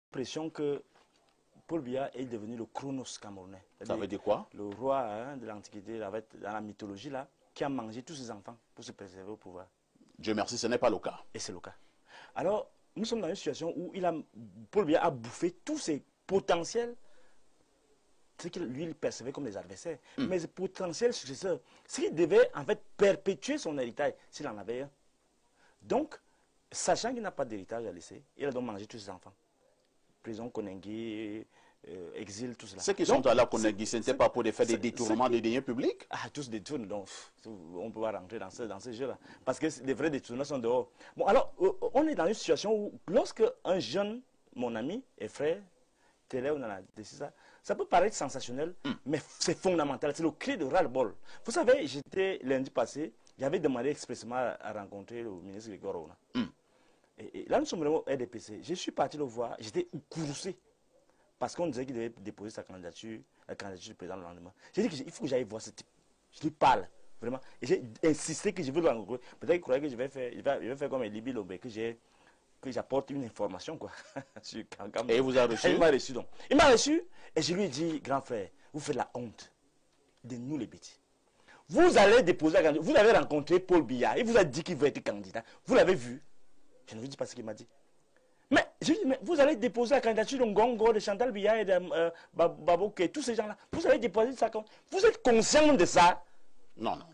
l'impression que Paul Biya est devenu le Chronos camerounais. Ça veut dire quoi? Le roi de l'Antiquité, dans la mythologie, là, qui a mangé tous ses enfants pour se préserver au pouvoir. Dieu merci, ce n'est pas le cas. Et c'est le cas. Alors, nous sommes dans une situation où Paul Biya a bouffé tous ses potentiels, ce qu'il lui percevait comme des adversaires. Mais ses potentiels successeurs, ce qui devait en fait perpétuer son héritage, s'il en avait un. Donc, sachant qu'il n'a pas d'héritage à laisser, il a donc mangé tous ses enfants. Prison, Konengi, exil, tout cela. Ceux qui sont allés à Konengi, ce n'était pas pour faire des détournements des deniers publics? Ah, tous détournent, donc on peut pas rentrer dans ce jeu-là. Parce que les vrais détournements sont dehors. Bon, alors, on est dans une situation où, lorsque un jeune, mon ami et frère, Télé, on a décidé ça peut paraître sensationnel, mais c'est fondamental. C'est le cri de ras-le-bol. Vous savez, j'étais lundi passé, j'avais demandé expressément à rencontrer le ministre Grégoire Ouna. Et là, nous sommes vraiment au RDPC. Je suis parti le voir, j'étais courroucé. Parce qu'on disait qu'il devait déposer sa candidature, la candidature du président le lendemain. J'ai dit qu'il faut que j'aille voir ce type. Je lui parle, vraiment. Et j'ai insisté que je veux le rencontrer. Peut-être qu'il croyait que je vais faire comme Libi Lobé, que j'apporte une information, quoi. Et il vous a reçu? Il m'a reçu, donc. Il m'a reçu, et je lui ai dit, grand frère, vous faites la honte de nous les petits. Vous allez déposer la candidature. Vous avez rencontré Paul Biya, il vous a dit qu'il veut être candidat. Vous l'avez vu? Je ne vous dis pas ce qu'il m'a dit. Mais je lui dis, mais vous allez déposer la candidature de Ngongo, de Chantal Biya et de Babouké, tous ces gens-là. Vous allez déposer ça. Vous êtes conscient de ça? Non, non.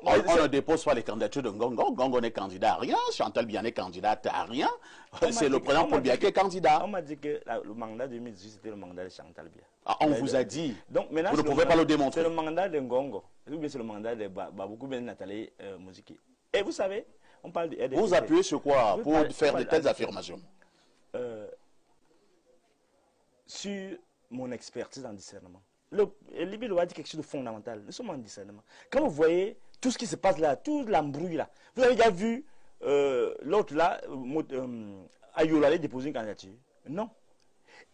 On ne dépose pas les candidatures de Ngongo. Ngongo n'est candidat à rien. Chantal Biya n'est candidate à rien. C'est le président Paul Biya qui est candidat. On m'a dit que le mandat de 2018, c'était le mandat de Chantal Biya. Ah, on vous a dit. Donc, maintenant, vous ne pouvez pas le démontrer. C'est le mandat de Ngongo. Ou bien c'est le mandat de Baboukou, bien Nathalie Mouziki. Et vous savez, on parle de RDPC. Vous appuyez sur quoi pour faire de telles affirmations? Sur mon expertise en discernement. Libi a dit quelque chose de fondamental. Nous sommes en discernement. Quand vous voyez tout ce qui se passe là, toute l'embrouille là, vous avez déjà vu l'autre là, Ayola aller déposer une candidature? Non.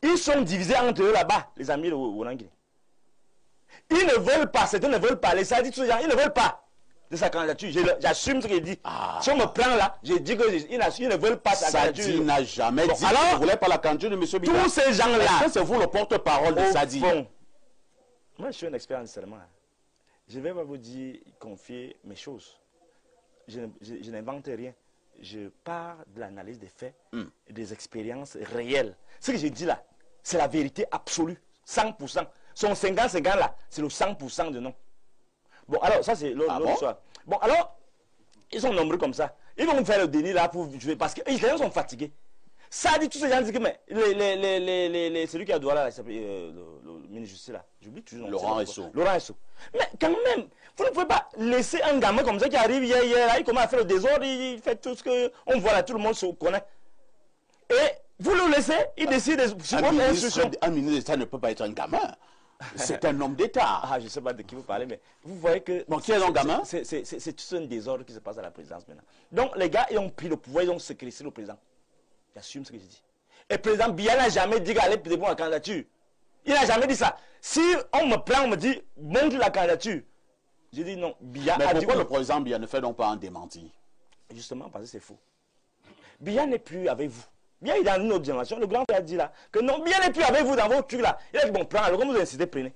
Ils sont divisés entre eux là-bas, les amis de Wonangui. Ils ne veulent pas, certains ne veulent pas. Les sadis, tous ces gens, ils ne veulent pas de sa candidature. J'assume ce qu'il dit. Si on me prend là, je dis qu'ils ne veulent pas sa candidature. Sadi n'a jamais dit qu'il ne voulait pas la candidature de M. Biya. Tous ces gens-là. Est-ce que c'est vous le porte-parole de Sadi? Moi, je suis un expert en discernement. Je ne vais pas vous dire, confier mes choses. Je n'invente rien. Je pars de l'analyse des faits et des expériences réelles. Ce que je dis là, c'est la vérité absolue. 100%. Son 50-50 là, c'est le 100% de non. Bon, alors, ça, c'est l'autre histoire. Bon, alors, ils sont nombreux comme ça. Ils vont faire le déni là pour jouer parce que les gens sont fatigués. Ça dit, tous ces gens disent que, mais, celui qui a droit là, il s'appelle le ministre là, j'oublie toujours. Laurent Esso. Laurent Esso. Mais quand même, vous ne pouvez pas laisser un gamin comme ça qui arrive hier, là, il commence à faire le désordre, il fait tout ce qu'on voit là, tout le monde se connaît. Et vous le laissez, il décide sur votre instruction. Un ministre d'État ne peut pas être un gamin. C'est un homme d'État. Ah, je ne sais pas de qui vous parlez, mais vous voyez que... Bon, qui est un gamin? C'est tout un désordre qui se passe à la présidence maintenant. Donc, les gars, ils ont pris le pouvoir, ils ont séquestré le président. J'assume ce que je dis. Et le président Biya n'a jamais dit qu'il allait déposer la candidature. Il n'a jamais dit ça. Si on me prend, on me dit, montre la candidature. Je dis non, Biya a dit... Mais pourquoi le président président Biya ne fait donc pas un démenti? Justement, parce que c'est faux. Biya n'est plus avec vous. Biya est dans une autre génération. Le grand frère a dit là, que non, Biya n'est plus avec vous dans votre truc là. Il a dit, bon, prends, alors comme vous incitez, prenez.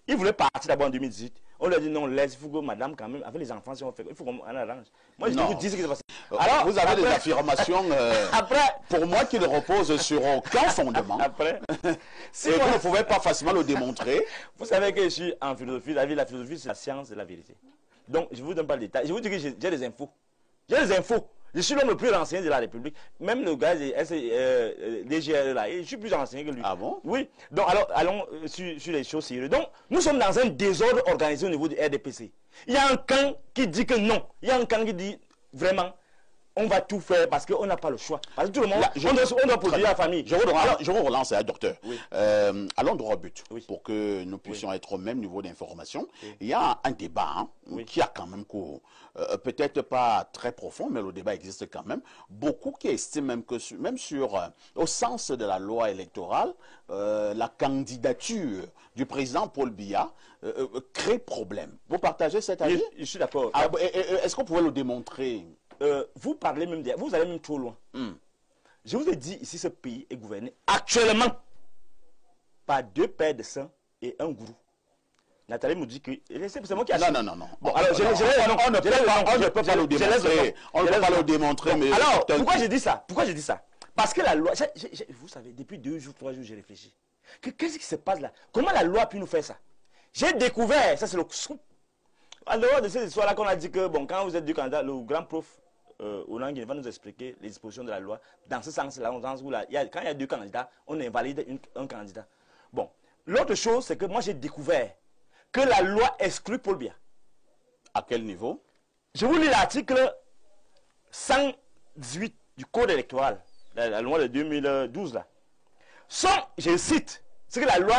Il voulait partir d'abord en 2018. On lui a dit non, laisse, il faut que madame, quand même, avec les enfants, si on fait, il faut qu'on arrange. Moi, je vous dis ce qui s'est passé. Alors, vous avez des affirmations, pour moi, qui ne reposent sur aucun fondement. Après, si vous ne pouvez pas facilement le démontrer. Vous savez que je suis en philosophie. La philosophie, c'est la science de la vérité. Donc, je ne vous donne pas le détail. Je vous dis que j'ai des infos. J'ai des infos. Je suis l'homme le plus renseigné de la République. Même le gars DGR là, je suis plus renseigné que lui. Ah bon? Oui. Donc, alors, allons sur les choses sérieuses. Donc, nous sommes dans un désordre organisé au niveau du RDPC. Il y a un camp qui dit que non. Il y a un camp qui dit vraiment, on va tout faire parce qu'on n'a pas le choix. Parce que tout le monde, on doit produire la famille. Je vous relance, docteur. Oui. Allons droit au but, pour que nous puissions être au même niveau d'information. Il y a un débat qui a quand même cours. Peut-être pas très profond, mais le débat existe quand même. Beaucoup qui estiment même que, même au sens de la loi électorale, la candidature du président Paul Biya crée problème. Vous partagez cet avis? Je suis d'accord. Est-ce qu'on pouvait le démontrer? Vous parlez même, vous allez même trop loin. Je vous ai dit ici, ce pays est gouverné actuellement par 2 pères de sang et un gourou. Nathalie me dit que c'est moi qui ai... Non. Bon, alors, on ne peut pas le démontrer. On ne peut pas le démontrer, mais... Alors, pourquoi je dis ça? Parce que la loi... Vous savez, depuis 2 jours, 3 jours, j'ai réfléchi. Qu'est-ce qui se passe là? Comment la loi a pu nous faire ça? J'ai découvert, ça c'est le scoop. À dehors de cette histoire-là qu'on a dit que, bon, quand vous êtes du Canada, le grand prof Olang va nous expliquer les dispositions de la loi. Dans ce sens-là, quand il y a 2 candidats, on invalide un candidat. Bon, l'autre chose, c'est que moi j'ai découvert que la loi exclut Paul Biya. À quel niveau? Je vous lis l'article 118 du Code électoral, la loi de 2012 là. Je cite, ce que la loi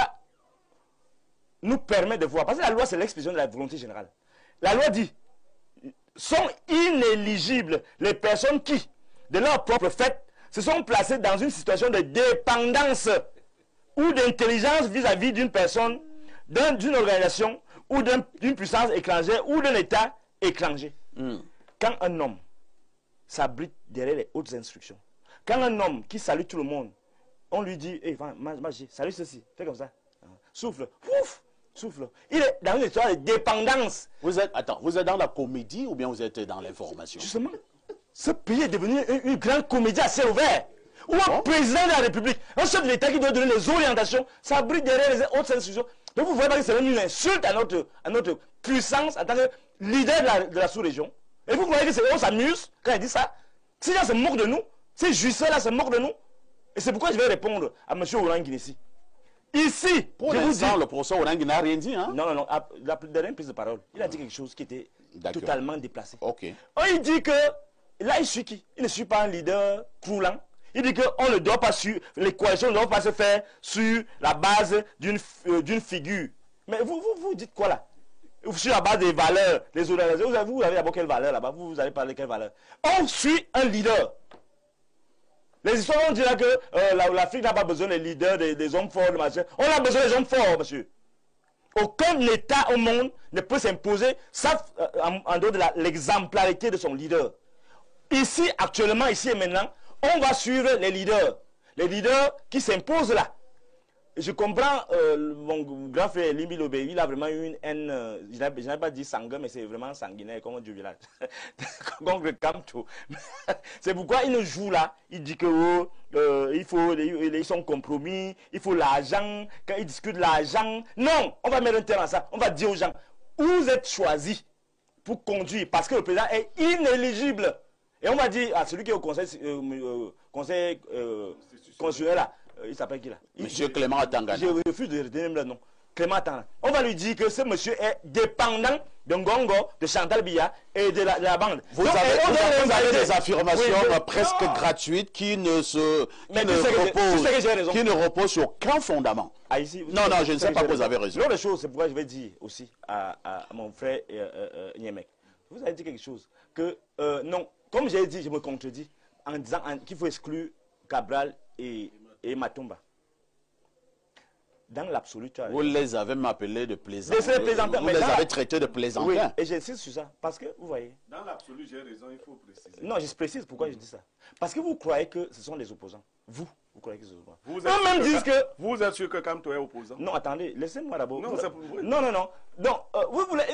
nous permet de voir. Parce que la loi, c'est l'expression de la volonté générale. La loi dit, sont inéligibles les personnes qui, de leur propre fait, se sont placées dans une situation de dépendance ou d'intelligence vis-à-vis d'une personne, d'une organisation ou d'une puissance étrangère ou d'un État étranger. Quand un homme s'abrite derrière les hautes instructions, quand un homme qui salue tout le monde, on lui dit, hey, Magie, salut ceci, fais comme ça, souffle, ouf, souffle. Il est dans une histoire de dépendance. Vous êtes dans la comédie ou bien vous êtes dans l'information? Justement, ce pays est devenu une grande comédie assez ouverte. Ou un président de la République, un chef de l'État qui doit donner les orientations, s'abrite derrière les hautes institutions. Donc vous voyez pas que c'est une insulte à notre puissance en tant que leader de la sous-région. Et vous croyez qu'on s'amuse quand il dit ça? Ces gens se moquent de nous, ces juifs-là se moquent de nous. Et c'est pourquoi je vais répondre à M. Olang ici. Ici, pour l'instant, le professeur Olang n'a rien dit. Hein? Non, la dernière prise de parole, il a dit quelque chose qui était totalement déplacé. Ok. Il dit que, là, il suit qui? Il ne suit pas un leader croulant. Il dit qu'on ne doit pas suivre, les coalitions ne doivent pas se faire sur la base d'une figure. Mais vous dites quoi là? Sur la base des valeurs, les organisations, vous avez d'abord quelle valeur là-bas? Vous allez parler de quelle valeur? On suit un leader. Les histoires vont dire que l'Afrique n'a pas besoin des leaders, des hommes forts, de machin. On a besoin des hommes forts, monsieur. Aucun État au monde ne peut s'imposer, sauf en dehors de l'exemplarité de son leader. Ici, actuellement, ici et maintenant, on va suivre les leaders qui s'imposent là. Je comprends mon grand frère Limbi Lobé, il a vraiment eu une haine, je n'ai pas dit sanguin, mais c'est vraiment sanguinaire, comme on dit au village. Donc le Kamto. C'est pourquoi il nous joue là, il dit que ils sont compromis, il faut l'argent, quand ils discutent l'argent. Non, on va mettre un terme à ça, on va dire aux gens, vous êtes choisis pour conduire, parce que le président est inéligible. Et on va dire à celui qui est au conseil constitutionnel là, il s'appelle qui là? Monsieur Clément Atangana. Je refuse de retenir le nom. Clément Atangana. On va lui dire que ce monsieur est dépendant de Ngongo, de Chantal Biya et de la bande. Vous avez des affirmations presque gratuites qui ne reposent sur aucun fondament. Non, je ne sais pas que vous avez raison. L'autre chose, c'est pourquoi je vais dire aussi à mon frère Niemek. Vous avez dit quelque chose. Que non, comme j'ai dit, je me contredis en disant qu'il faut exclure Cabral et Matumba. Dans l'absolu, vous les avez appelés de plaisantins. Vous les avez traités de plaisantins. Oui, et j'insiste sur ça. Parce que, vous voyez. Dans l'absolu, j'ai raison, il faut préciser. Non, je précise pourquoi je dis ça. Parce que vous croyez que ce sont les opposants. Vous croyez que ce sont les opposants. Vous êtes sûr que Kamto est opposant? Non, attendez, laissez-moi d'abord. Non, non. Donc, vous voulez.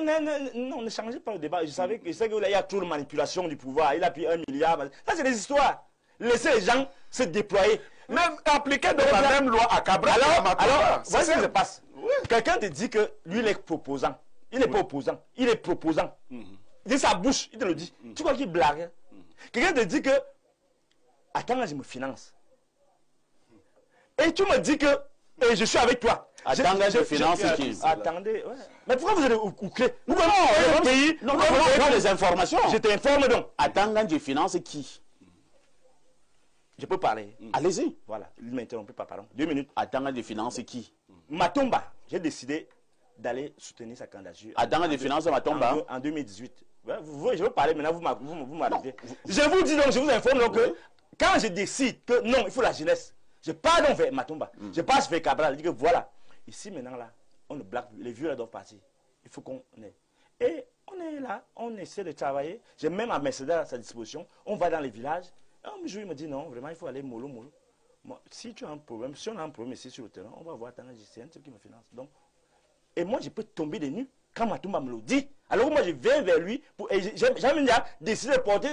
Non, ne changez pas le débat. Je sais qu'il y a trop de manipulation du pouvoir. Il a pris 1 milliard. Ça, c'est des histoires. Laissez les gens se déployer. Même appliquer de la même loi à Cabral. Alors, voici ce qui se passe. Oui. Quelqu'un te dit que lui, il est proposant. Il n'est pas opposant. Il est proposant. Il dit sa bouche, il te le dit. Tu crois qu'il blague? Quelqu'un te dit que, attends, là, je me finance. Et tu me dis que, je suis avec toi. Attends, là, je finance qui? Attendez, ouais. Mais pourquoi vous êtes au clé? Non, les informations. Je t'informe donc. Attends, là, je finance qui? Je peux parler. Allez-y. Voilà, il ne m'interrompt pas, pardon. 2 minutes. Attends, des finances qui? Matumba, j'ai décidé d'aller soutenir sa candidature. Attends, des finances Matumba? En 2018. Je veux parler maintenant, vous m'arrêtez. Je vous dis donc, je vous informe donc que quand je décide que non, il faut la jeunesse, je pars donc vers Matumba. Je passe vers Cabral, je dis que voilà, ici maintenant là, on ne blague plus, les vieux là doivent partir. Il faut qu'on ait. Et on est là, on essaie de travailler. J'ai même un Mercedes à sa disposition. On va dans les villages. Un jour, il me dit non, vraiment, il faut aller mollo, mollo. Moi, si tu as un problème, si on a un problème ici sur le terrain, on va voir Tanaji, c'est un truc qui me finance. Donc, et moi, je peux tomber des nues quand Matumba me le dit. Alors moi, je viens vers lui et j'ai même décidé de porter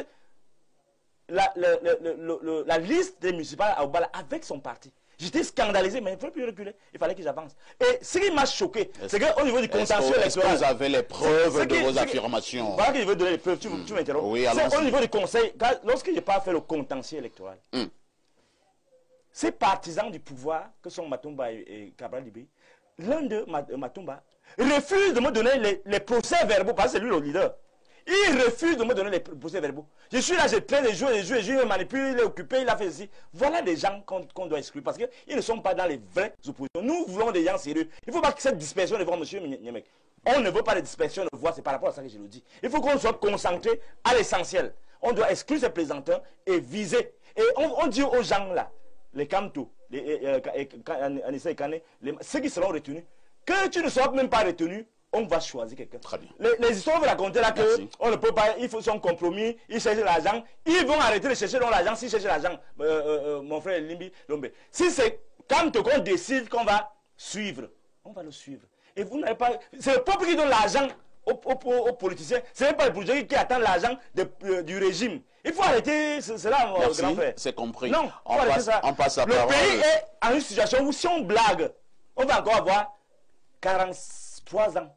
la liste des municipales à Obala avec son parti. J'étais scandalisé, mais il ne fallait plus reculer. Il fallait que j'avance. Et ce qui m'a choqué, c'est qu'au niveau du contentieux électoral... Est-ce que vous avez les preuves de vos affirmations? Voilà que je veux donner les preuves, tu m'interromps. Oui, c'est au niveau du conseil, lorsque je n'ai pas fait le contentieux électoral, ces partisans du pouvoir, que sont Matumba et Cabral Libé, l'un d'eux, Matumba, refuse de me donner les procès verbaux, parce que c'est lui le leader. Il refuse de me donner les procès verbaux. Je suis là, je traîne les jours, il me manipule, il est occupé, il a fait ceci. Voilà des gens qu'on doit exclure, parce qu'ils ne sont pas dans les vraies oppositions. Nous voulons des gens sérieux. Il ne faut pas que cette dispersion de voix, monsieur Niemek. On ne veut pas de dispersion de voix, c'est par rapport à ça que je le dis. Il faut qu'on soit concentré à l'essentiel. On doit exclure ces plaisantins et viser. Et on dit aux gens là, les Kamto, Anissa et Kane, ceux qui seront retenus, que tu ne sois même pas retenu, on va choisir quelqu'un. Très bien. Les histoires vont raconter là qu'on ne peut pas, il faut son compromis, ils cherchent l'argent, ils vont arrêter de chercher l'argent s'ils cherchent l'argent, mon frère Limbi Lombe. Si c'est quand on décide qu'on va suivre, on va le suivre. Et vous n'avez pas, c'est le peuple qui donne l'argent aux politiciens, ce n'est pas le politiciens qui attend l'argent du régime. Il faut arrêter cela, mon grand frère. C'est compris. Non, on passe à le parole. pays est en une situation où si on blague, on va encore avoir 43 ans.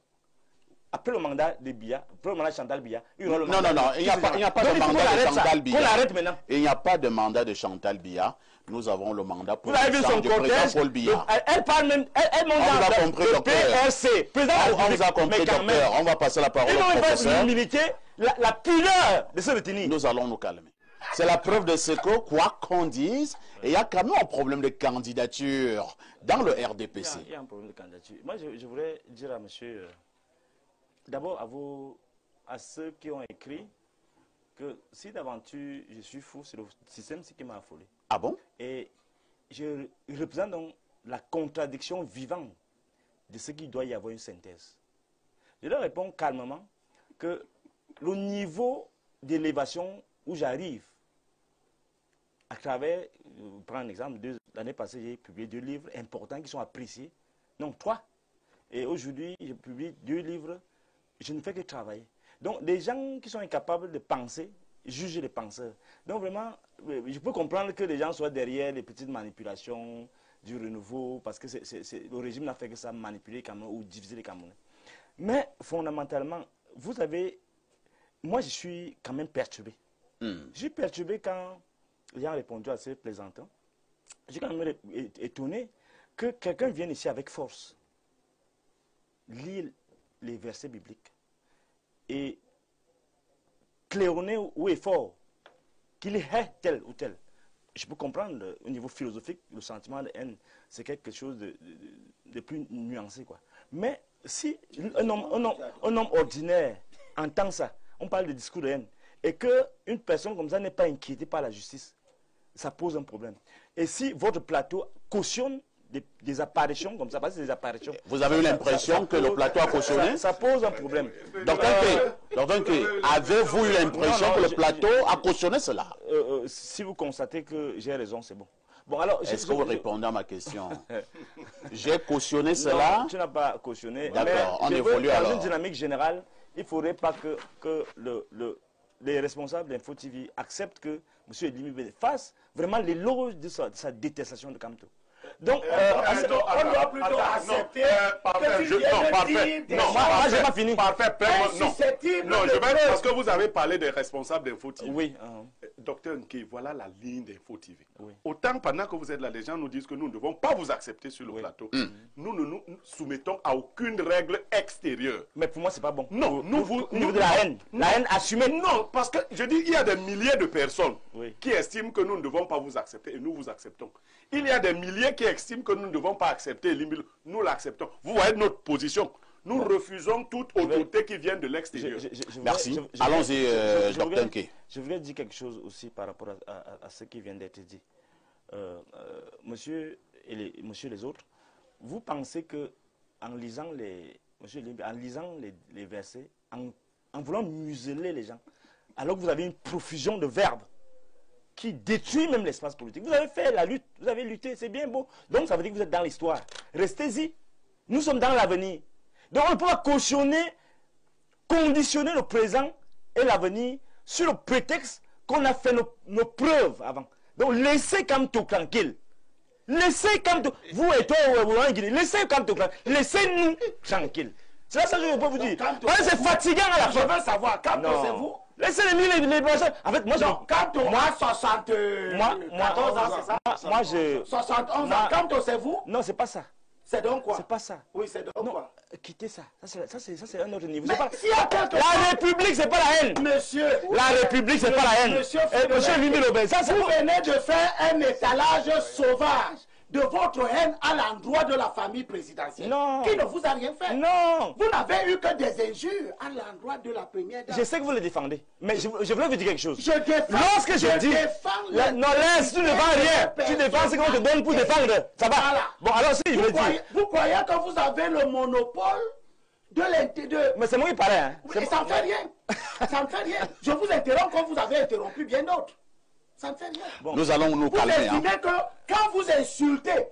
Après le mandat de Biya, après le mandat de Chantal Biya, il y aura le mandat. Non, il n'y a pas de mandat de Chantal Biya. On l'arrête maintenant. Il n'y a pas de mandat de Chantal Biya. Nous avons le mandat pour vous avez vu son cortège, Paul Biya. Elle parle même, elle monte dans le PRC. On vous a compris, docteur. On va passer la parole au professeur. L'humilité, la pudeur de se retenir. Nous allons nous calmer. C'est la preuve de ce que, quoi qu'on dise, il y a quand même un problème de candidature dans le RDPC. Il y a un problème de candidature. Moi, je voudrais dire à monsieur... D'abord, à ceux qui ont écrit que si d'aventure je suis fou, c'est le système qui m'a affolé. Ah bon? Et je représente donc la contradiction vivante de ce qu'il doit y avoir une synthèse. Je leur réponds calmement que le niveau d'élévation où j'arrive, à travers, je prends un exemple, l'année passée, j'ai publié 2 livres importants qui sont appréciés, non 3. Et aujourd'hui, je publie 2 livres. Je ne fais que travailler. Donc, des gens qui sont incapables de penser, jugent les penseurs. Donc, vraiment, je peux comprendre que les gens soient derrière les petites manipulations du renouveau, parce que le régime n'a fait que ça, manipuler les Camerounais ou diviser les Camerounais. Mais, fondamentalement, vous avez... Moi, je suis quand même perturbé. Je suis perturbé quand les gens ont répondu à ces plaisantins. Je suis quand même étonné que quelqu'un vienne ici avec force, lire les versets bibliques et claironner ou effort qu'il est tel ou tel. Je peux comprendre au niveau philosophique, le sentiment de haine, c'est quelque chose de plus nuancé, quoi. Mais si un homme ordinaire entend ça, on parle de discours de haine, et qu'une personne comme ça n'est pas inquiétée par la justice, ça pose un problème. Et si votre plateau cautionne des apparitions comme ça, parce que c'est des apparitions. Vous avez eu l'impression que le plateau a cautionné? Ça pose un problème. Donc, avez-vous eu l'impression que le plateau a cautionné cela? Si vous constatez que j'ai raison, c'est bon. Est-ce que vous répondez à ma question? J'ai cautionné cela? Non, tu n'as pas cautionné. D'accord, on évolue alors. Dans une dynamique générale, il ne faudrait pas que les responsables d'Info TV acceptent que M. Elimi fasse vraiment l'éloge de sa détestation de Kamto. Donc, on doit plutôt accepter parfait. Non, moi, je n'ai pas fini. Parfait, non, parce que vous avez parlé des responsables d'Info TV. Oui. Docteur Nké, voilà la ligne d'Info TV. Oui. Autant pendant que vous êtes là, les gens nous disent que nous ne devons pas vous accepter sur le plateau. Nous ne nous soumettons à aucune règle extérieure. Mais pour moi, c'est pas bon. Non, nous de la haine. La haine assumée. Non, parce que je dis, il y a des milliers de personnes Oui. qui estiment que nous ne devons pas vous accepter et nous vous acceptons. Il y a des milliers qui estiment que nous ne devons pas accepter Limbi, nous l'acceptons. Vous voyez notre position. Nous refusons toute autorité qui vient de l'extérieur. Merci. Allons-y, Dr. Nké. Je voulais dire quelque chose aussi par rapport à ce qui vient d'être dit. Monsieur et les autres, vous pensez que en lisant les versets, en voulant museler les gens, alors que vous avez une profusion de verbes, qui détruit même l'espace politique. Vous avez fait la lutte, vous avez lutté, c'est bien beau. Donc ça veut dire que vous êtes dans l'histoire. Restez-y. Nous sommes dans l'avenir. Donc on ne peut pas cautionner, conditionner le présent et l'avenir sur le prétexte qu'on a fait nos preuves avant. Donc laissez Kamto tranquille. Laissez Kamto, vous et toi, laissez Kamto tranquille. Laissez-nous tranquille. C'est ça que je peux vous dire. C'est fatigant à la fin. Je veux savoir, Kamto, c'est vous? Laissez les personnes. En fait, moi, Kamto a 74 ans, c'est ça? Moi, je... 71 ans. Kamto, c'est vous? Non, c'est pas ça. C'est donc quoi? C'est pas ça. Oui, c'est donc quoi? Quittez ça. Ça, c'est un autre niveau. Mais Pas... si La République, c'est pas la haine. Monsieur. La République, c'est pas la haine. Monsieur Limi Lobé, ça, c'est... Vous venez de faire un étalage sauvage de votre haine à l'endroit de la famille présidentielle. Non. Qui ne vous a rien fait. Non. Vous n'avez eu que des injures à l'endroit de la première dame. Je sais que vous le défendez, mais je voulais vous dire quelque chose. Je défends. Lorsque je dis... non, laisse, tu ne défends rien. Tu défends ce qu'on te donne pour défendre. Ça va. Voilà. Bon, alors si, je veux dire... Vous croyez que vous avez le monopole de l'intérêt. Mais c'est moi qui parlais. Hein. Et ça ne fait rien. Ça ne fait rien. Je vous interromps comme vous avez interrompu bien d'autres. Ça ne fait rien. Bon. Nous allons nous calmer. Vous estimez que quand vous insultez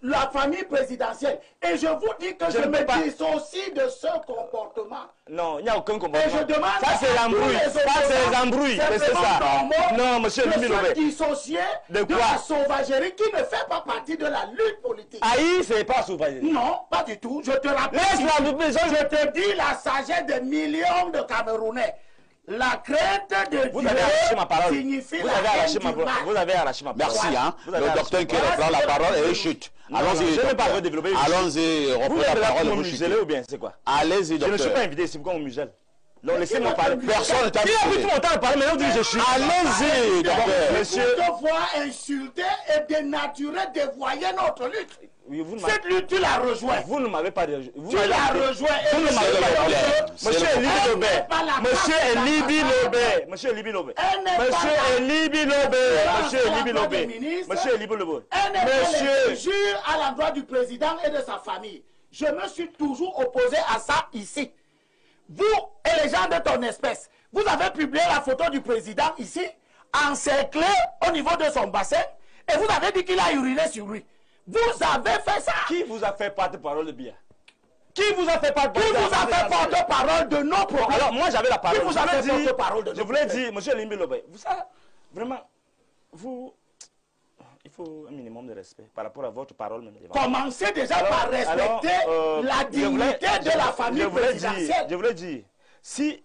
la famille présidentielle, et je vous dis que je me dissocie de ce comportement. Non, il n'y a aucun comportement. Et je demande ça, c'est l'embrouille. Ça, c'est les embrouilles. C'est ça. Non, monsieur Limi Lobé. Dissocier de la sauvagerie qui ne fait pas partie de la lutte politique. Aïe, c'est pas sauvagerie. Non, pas du tout. Je te rappelle. Je te dis la sagesse des millions de Camerounais. La crainte de Dieu signifie vous avez arraché ma parole. Vous avez arraché ma parole. Merci, hein. Le docteur qui reprend la parole et chute. Allons-y. Je ne vais pas redévelopper. Allons-y, reprends la parole et vous chutez. Ou bien c'est quoi? Allez-y, docteur. Je ne suis pas invité ici, pourquoi on muselle? Donc laissez-moi parler. Personne n'est invité. Qui a pris tout mon temps à parler, maintenant vous dites je suis. Allez-y, docteur. Monsieur. Vous devoir insulter et dénaturer, dévoyer notre lutte. Oui, cette lutte, tu l'as rejoint. Vous ne m'avez pas rejoint. Tu l'as rejoint. Vous ne m'avez pas rejoint. Monsieur Libi Lobé. Monsieur Libi Lobé. Monsieur Libi Lobé. Monsieur Libi Lobé. Monsieur Libi Lobé. Monsieur Libi Lobé. Monsieur. Jure à l'endroit du président et de sa famille. Je me suis toujours opposé à ça ici. Vous et les gens de ton espèce, vous avez publié la photo du président ici, encerclé au niveau de son bassin, et vous avez dit qu'il a uriné sur lui. Vous avez fait ça. Qui vous a fait porte-parole de bien? Qui vous a fait porte-parole de nos problèmes? Alors moi j'avais la parole. Qui vous a fait porte-parole de nos Je voulais dire, monsieur Limbi Lobé, vous savez, vraiment, vous, il faut un minimum de respect par rapport à votre parole même. Commencez déjà par respecter la dignité de la famille présidentielle. Je voulais dire, si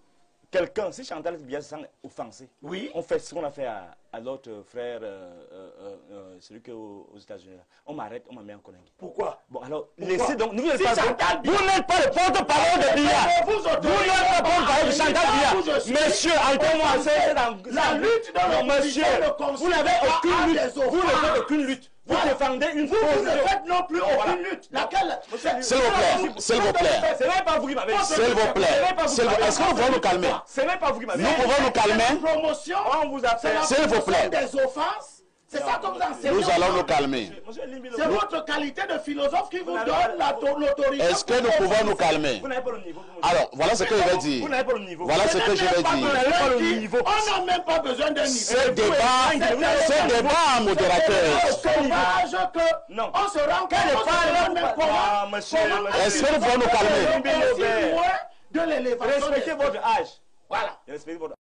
quelqu'un, si Chantal Biya se sent offensé, oui, on fait ce qu'on a fait à l'autre frère, celui qui est aux États-Unis. On m'arrête, on m'a mis en Koningui. Pourquoi? Bon, alors, laissez donc. Vous n'êtes pas le porte-parole de Biya. Vous n'êtes pas le porte-parole de Chantal Biya. Monsieur, entendez-moi, c'est la lutte dans le monsieur, vous n'avez aucune lutte. Vous ne faites aucune lutte. Vous défendez une position. Vous ne faites non plus aucune lutte. Laquelle? S'il vous plaît, s'il vous plaît. C'est même pas vous qui m'avez dit. S'il vous plaît. Est-ce que nous pouvons nous calmer? C'est même pas vous qui m'avez dit. Nous pouvons nous calmer. Promotion. On vous a fait. S'il vous plaît. Des offenses. C'est ça que vous enseignez. Nous allons nous calmer. C'est votre qualité de philosophe qui vous donne l'autorité. Est-ce que nous pouvons nous calmer? Vous n'avez pas le niveau. Alors, voilà ce que je vais dire. Vous n'avez pas le niveau. Voilà ce que je vais dire. Vous n'avez pas le niveau. On n'a même pas besoin d'un niveau. Ce débat en modérateur. Sauvage que non. On se rend compte. Est-ce que nous pouvons nous calmer? De l'élévation. Respectez votre âge. Voilà. Respectez votre